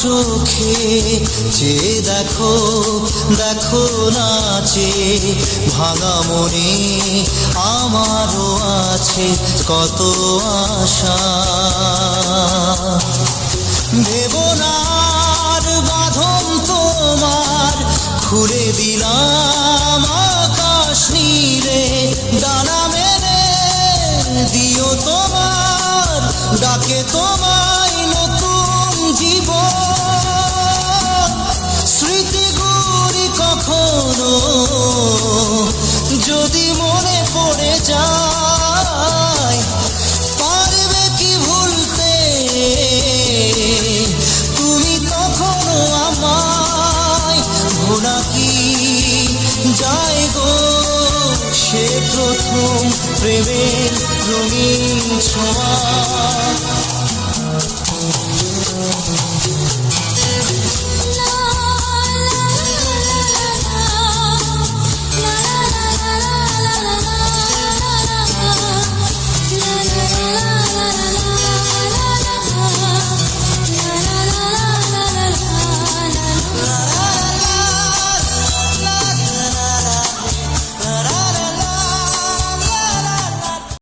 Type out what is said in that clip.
চোখে যে দেখো দেখো নাচে ভাঙা মনে আমারও আছে কত আশা। দেবনার বাঁধন তোমার খুলে দিলাম আকাশ নীলে, ডানা মেলে দিও তোমার ডাকে তোমায় নতুন জীবন। স্মৃতিগুলি কখনো যদি মনে পড়ে যায়, পারবে কি ভুলতে তুমি তখনো আমায়? ভোলা কি যায় গো সে প্রথম প্রেমের রঙিন ছোঁয়া।